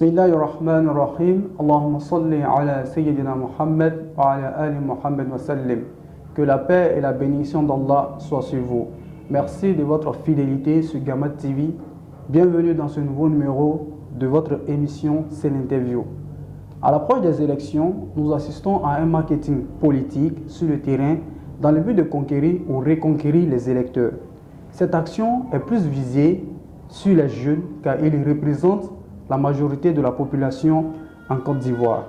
Bismillahirrahmanirrahim. Allahumma salli ala Sayyidina Muhammad wa ala ali Muhammad wa sallim. Que la paix et la bénédiction d'Allah soient sur vous. Merci de votre fidélité sur Gamma TV. Bienvenue dans ce nouveau numéro de votre émission C'est l'interview. À l'approche des élections, nous assistons à un marketing politique sur le terrain dans le but de conquérir ou reconquérir les électeurs. Cette action est plus visée sur les jeunes car ils représentent la majorité de la population en Côte d'Ivoire.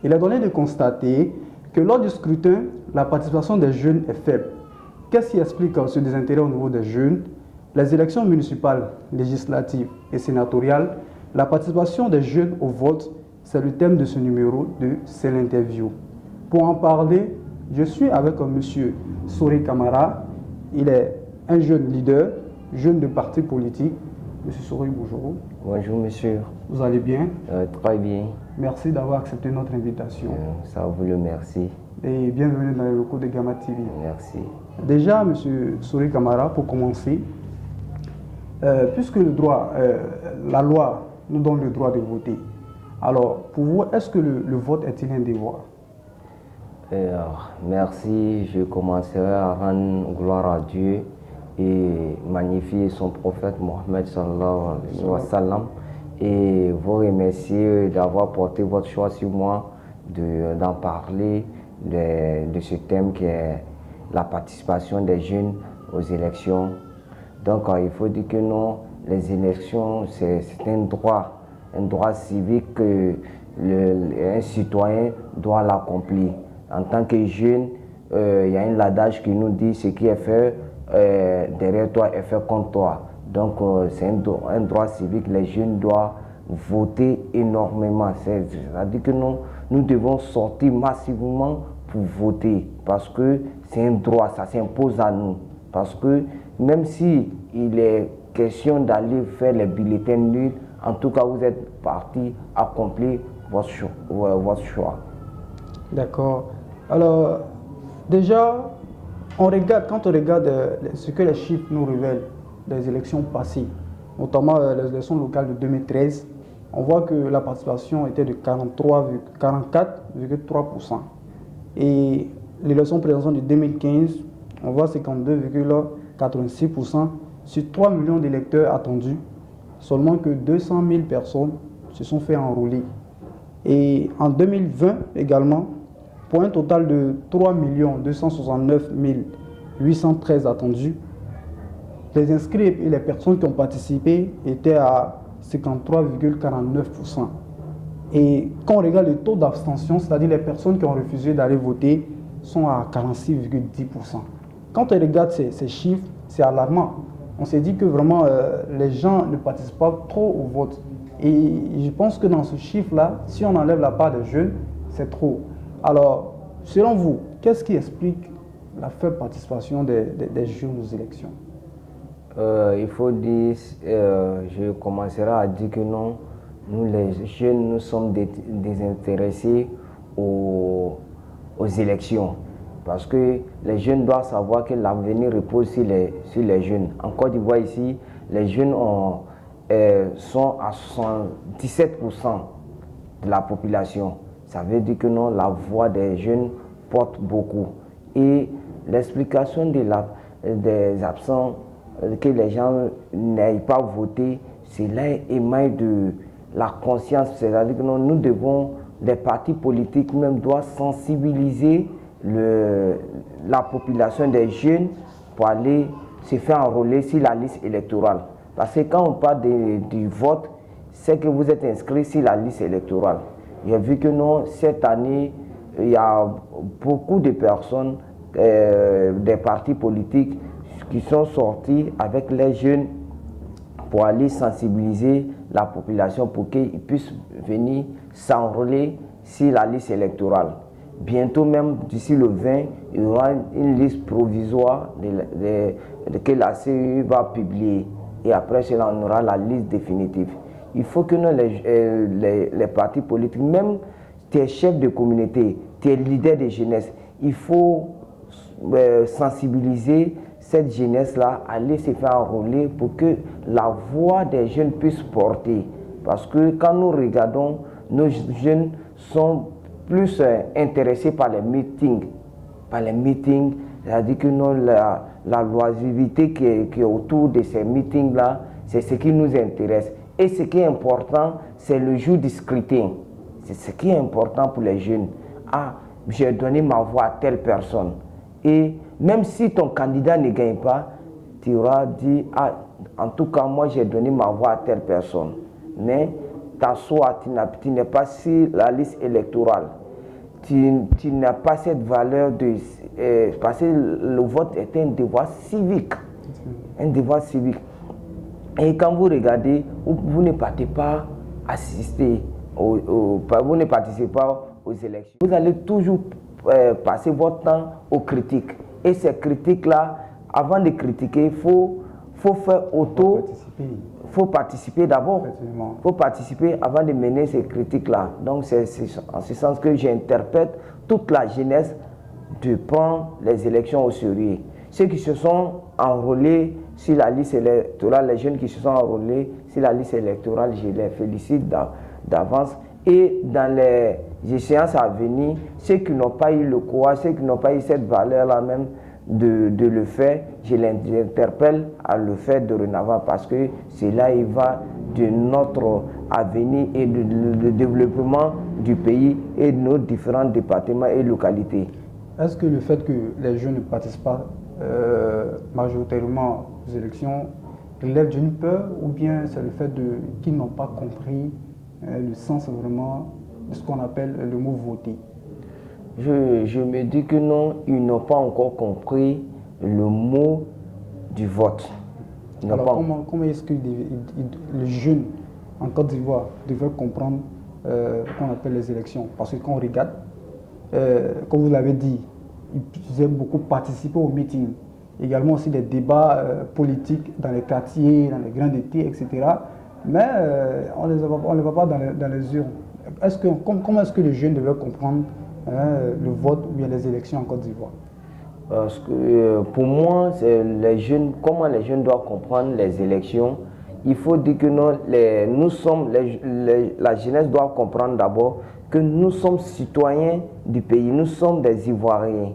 Il est donné de constater que lors du scrutin, la participation des jeunes est faible. Qu'est-ce qui explique ce désintérêt au niveau des jeunes? Les élections municipales, législatives et sénatoriales, la participation des jeunes au vote, c'est le thème de ce numéro de C'est l'interview. Pour en parler, je suis avec M. Souri Kamara. Il est un jeune leader, jeune de parti politique. Monsieur Souri, bonjour. Bonjour monsieur. Vous allez bien? Très bien. Merci d'avoir accepté notre invitation. Ça vous le merci. Et bienvenue dans les locaux de Gamma TV. Merci. Déjà, monsieur Souri Kamara, pour commencer, puisque la loi nous donne le droit de voter, alors pour vous, est-ce que le vote est-il un devoir? Merci. Je commencerai à rendre gloire à Dieu et magnifier son prophète Mohammed sallallahu alayhi wa sallam et vous remercier d'avoir porté votre choix sur moi d'en parler de ce thème qui est la participation des jeunes aux élections. Donc il faut dire que non, les élections c'est un droit civique que un citoyen doit l'accomplir. En tant que jeune, il y a un adage qui nous dit ce qui est fait derrière toi est fait contre toi. Donc c'est un droit civique, les jeunes doivent voter énormément. C'est-à-dire que nous devons sortir massivement pour voter parce que c'est un droit, ça s'impose à nous. Parce que même si il est question d'aller faire les bulletins nuls, en tout cas vous êtes parti accomplir votre choix. D'accord. Alors déjà, quand on regarde ce que les chiffres nous révèlent des élections passées, notamment les élections locales de 2013, on voit que la participation était de 44,3%. Et l'élection présidentielle de 2015, on voit 52,86%. Sur 3 millions d'électeurs attendus, seulement que 200 000 personnes se sont fait enrôler. Et en 2020 également, pour un total de 3 269 813 attendus, les inscrits et les personnes qui ont participé étaient à 53,49%. Et quand on regarde le taux d'abstention, c'est-à-dire les personnes qui ont refusé d'aller voter, sont à 46,10%. Quand on regarde ces chiffres, c'est alarmant. On s'est dit que vraiment les gens ne participent pas trop au vote. Et je pense que dans ce chiffre-là, si on enlève la part des jeunes, c'est trop. Alors, selon vous, qu'est-ce qui explique la faible participation des jeunes aux élections? Il faut dire, je commencerai à dire que non, nous les jeunes, nous sommes désintéressés aux élections. Parce que les jeunes doivent savoir que l'avenir repose sur les jeunes. En Côte d'Ivoire ici, les jeunes sont à 77% de la population. Ça veut dire que non, la voix des jeunes porte beaucoup. Et l'explication des absents, que les gens n'aillent pas voter, c'est là émaille de la conscience. C'est-à-dire que non, nous devons, les partis politiques même doivent sensibiliser la population des jeunes pour aller se faire enrôler sur la liste électorale. Parce que quand on parle du vote, c'est que vous êtes inscrit sur la liste électorale. J'ai vu que non, cette année, il y a beaucoup de personnes, des partis politiques qui sont sortis avec les jeunes pour aller sensibiliser la population pour qu'ils puissent venir s'enrôler sur la liste électorale. Bientôt même, d'ici le 20, il y aura une liste provisoire que la CEU va publier. Et après cela, on aura la liste définitive. Il faut que nous, les partis politiques, même tes chefs de communauté, tes leaders de jeunesse, il faut sensibiliser cette jeunesse-là, aller se faire enrôler pour que la voix des jeunes puisse porter. Parce que quand nous regardons, nos jeunes sont plus intéressés par les meetings. C'est-à-dire que la loisibilité qui est autour de ces meetings-là, c'est ce qui nous intéresse. Et ce qui est important, c'est le jour du scrutin. C'est ce qui est important pour les jeunes. Ah, j'ai donné ma voix à telle personne. Et même si ton candidat ne gagne pas, tu auras dit, ah, en tout cas, moi j'ai donné ma voix à telle personne. Mais ta soit, tu n'es pas sur la liste électorale. Tu n'as pas cette valeur de... parce que le vote est un devoir civique. Un devoir civique. Et quand vous regardez, vous ne partez pas assister, vous ne participez pas aux élections. Vous allez toujours passer votre temps aux critiques. Et ces critiques-là, avant de critiquer, il faut faire faut participer d'abord. Il faut participer avant de mener ces critiques-là. Donc c'est en ce sens que j'interpelle toute la jeunesse de prendre les élections au sérieux. Ceux qui se sont enrôlés sur la liste électorale, les jeunes qui se sont enrôlés sur la liste électorale, je les félicite d'avance. Et dans les échéances à venir, ceux qui n'ont pas eu le courage, ceux qui n'ont pas eu cette valeur-là même de le faire, je les interpelle à le faire dorénavant parce que c'est là il va de notre avenir et du développement du pays et de nos différents départements et localités. Est-ce que le fait que les jeunes ne participent pas majoritairement aux élections relève d'une peur ou bien c'est le fait qu'ils n'ont pas compris le sens vraiment de ce qu'on appelle le mot voter? Je me dis que non, ils n'ont pas encore compris le mot du vote. Alors comment est-ce que les jeunes en Côte d'Ivoire devraient comprendre ce qu'on appelle les élections? Parce que quand on regarde, comme vous l'avez dit, ils aiment beaucoup participer aux meetings. Également aussi des débats politiques dans les quartiers, dans les grands étés, etc. Mais on ne les voit pas dans les urnes. Comment est-ce que les jeunes devraient comprendre le vote ou bien les élections en Côte d'Ivoire? Parce que pour moi, comment les jeunes doivent comprendre les élections. Il faut dire que la jeunesse doit comprendre d'abord que nous sommes citoyens du pays, nous sommes des Ivoiriens.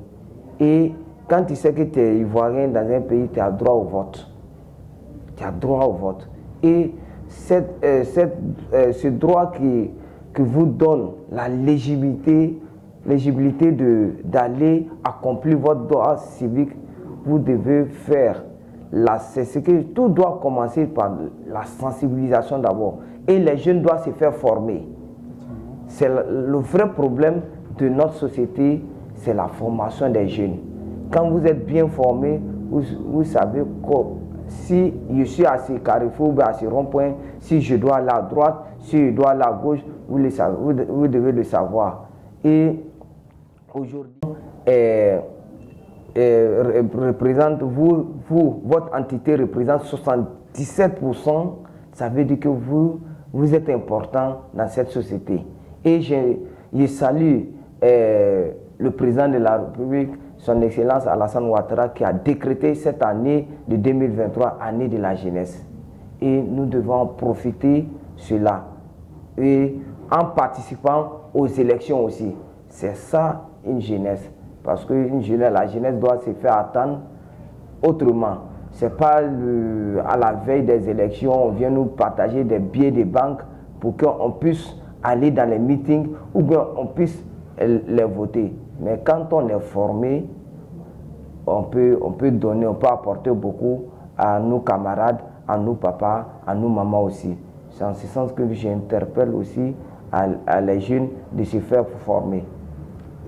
Et quand tu sais que tu es Ivoirien dans un pays, tu as droit au vote. Tu as droit au vote. Et ce droit que vous donne la légitimité d'aller accomplir votre droit civique, vous devez faire. C'est ce que tout doit commencer par la sensibilisation d'abord. Et les jeunes doivent se faire former. C'est le vrai problème de notre société, c'est la formation des jeunes. Quand vous êtes bien formé, vous savez que si je suis à ce carrefour ou à ce rond-point, si je dois aller à droite, si je dois aller à gauche, vous devez le savoir. Et aujourd'hui, votre entité représente 77%, ça veut dire que vous êtes important dans cette société. Et je salue le président de la République, son Excellence Alassane Ouattara, qui a décrété cette année de 2023, année de la jeunesse. Et nous devons profiter de cela. Et en participant aux élections aussi. C'est ça une jeunesse. Parce que la jeunesse doit se faire attendre autrement. Ce n'est pas à la veille des élections, on vient nous partager des billets de banque pour qu'on puisse aller dans les meetings ou bien on puisse les voter. Mais quand on est formé, on peut donner, on peut apporter beaucoup à nos camarades, à nos papas, à nos mamans aussi. C'est en ce sens que j'interpelle aussi à les jeunes de se faire former.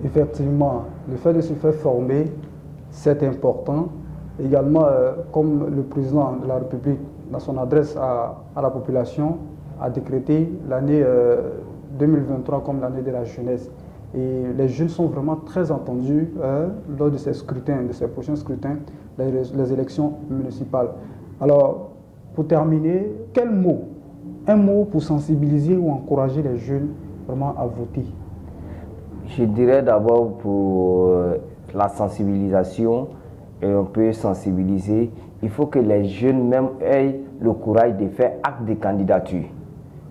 Effectivement, le fait de se faire former, c'est important. Également, comme le président de la République, dans son adresse à la population, a décrété l'année 2023 comme l'année de la jeunesse. Et les jeunes sont vraiment très entendus lors de ces scrutins, de ces prochains scrutins, les élections municipales. Alors, pour terminer, quel mot, un mot pour sensibiliser ou encourager les jeunes vraiment à voter? Je dirais d'abord pour la sensibilisation, et on peut sensibiliser, il faut que les jeunes même aient le courage de faire acte de candidature.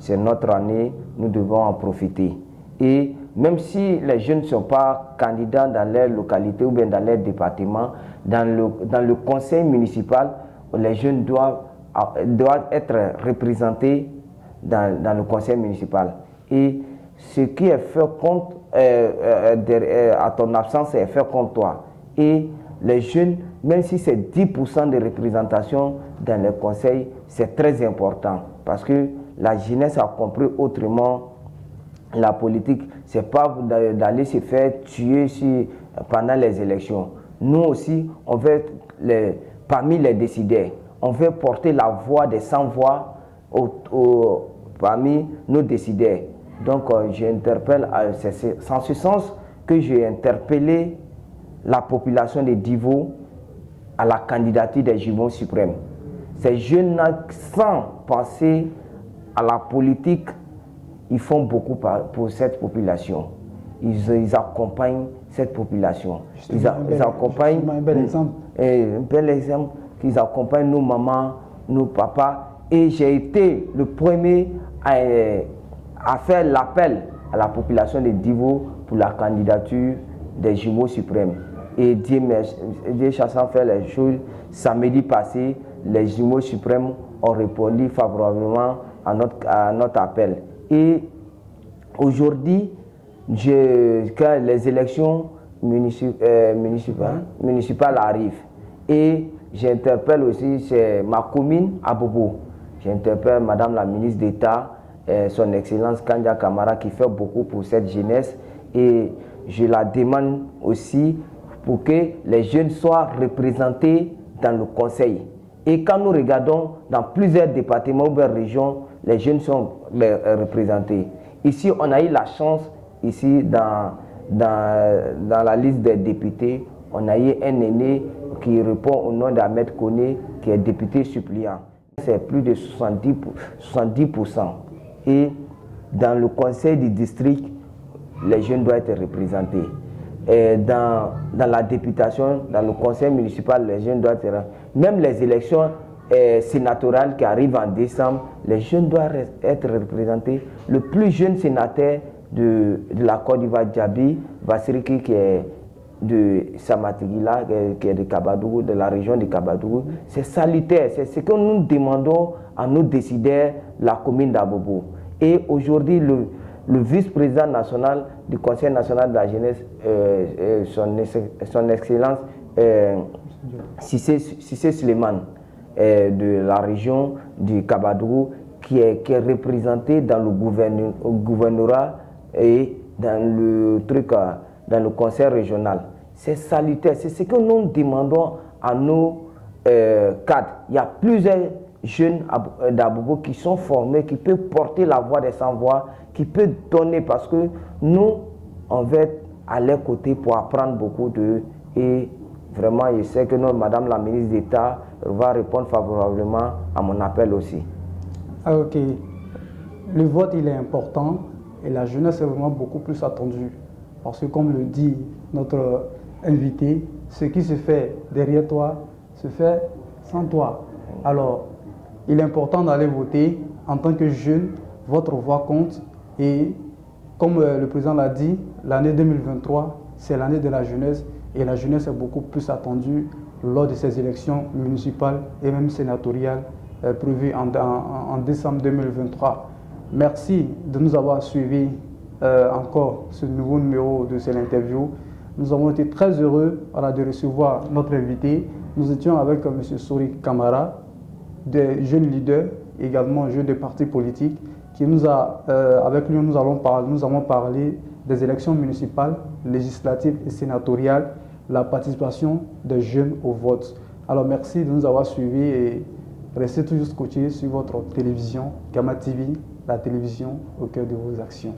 c'est notre année, nous devons en profiter. Et même si les jeunes ne sont pas candidats dans leur localité ou bien dans leur département, dans le conseil municipal, les jeunes doivent être représentés dans le conseil municipal. Et ce qui est fait contre, à ton absence, est fait contre toi. Et les jeunes, même si c'est 10% de représentation dans le conseil, c'est très important parce que la jeunesse a compris autrement la politique. Ce n'est pas d'aller se faire tuer pendant les élections. Nous aussi, on veut être parmi les décideurs. On veut porter la voix des sans-voix parmi nos décideurs. Donc, j'interpelle, c'est en ce sens que j'ai interpellé la population de Divo à la candidature des jumeaux suprêmes. Ces jeunes, sans penser à la politique, ils font beaucoup pour cette population. Ils accompagnent cette population. Ils accompagnent un bel exemple. Un bel exemple qu'ils accompagnent nos mamans, nos papas. Et j'ai été le premier à faire l'appel à la population de Divo pour la candidature des jumeaux suprêmes. Et Dieu chassant faire les choses, samedi passé, les jumeaux suprêmes ont répondu favorablement à notre appel. Et aujourd'hui, quand les élections municipales arrivent, et j'interpelle aussi ma commune à Bobo. J'interpelle Madame la ministre d'État, son Excellence Kandia Kamara, qui fait beaucoup pour cette jeunesse. Et je la demande aussi pour que les jeunes soient représentés dans le conseil. Et quand nous regardons dans plusieurs départements ou régions, les jeunes sont représentés. Ici, on a eu la chance, ici, dans la liste des députés, on a eu un aîné qui répond au nom d'Ahmed Koné, qui est député suppléant. C'est plus de 70%. Et dans le conseil du district, les jeunes doivent être représentés. Et dans la députation, dans le conseil municipal, les jeunes doivent être... Même les élections sénatoriales qui arrivent en décembre, les jeunes doivent être représentés. Le plus jeune sénateur de la Côte d'Ivoire, Djabi Vassiriki, qui est de Samatigila, qui est de Kabadougou, de la région de Kabadougou, c'est salutaire. C'est ce que nous demandons à nos décideurs, la commune d'Abobo. Et aujourd'hui, le vice-président national du Conseil national de la jeunesse, son Excellence Sissé Suleiman, de la région du Kabadougou, qui est représenté dans le gouvernorat et dans le conseil régional. C'est salutaire, c'est ce que nous demandons à nos cadres. Il y a plusieurs jeunes d'Abobo qui sont formés, qui peuvent porter la voix des sans-voix, qui peuvent donner, parce que nous, on va être à leur côté pour apprendre beaucoup d'eux. Et vraiment, je sais que Madame la ministre d'État va répondre favorablement à mon appel aussi. Ah, ok. Le vote, il est important et la jeunesse est vraiment beaucoup plus attendue. Parce que comme le dit notre invité, ce qui se fait derrière toi se fait sans toi. Alors, il est important d'aller voter. En tant que jeune, votre voix compte. Et comme le président l'a dit, l'année 2023, c'est l'année de la jeunesse. Et la jeunesse est beaucoup plus attendue lors de ces élections municipales et même sénatoriales prévues en décembre 2023. Merci de nous avoir suivis encore ce nouveau numéro de cette interview. Nous avons été très heureux de recevoir notre invité. Nous étions avec M. Souri Kamara, des jeunes leaders, également jeunes des partis politiques, qui avec lui nous avons parlé des élections municipales, législatives et sénatoriales, la participation des jeunes au vote. Alors merci de nous avoir suivis et restez toujours scotchés sur votre télévision, Gamma TV, la télévision au cœur de vos actions.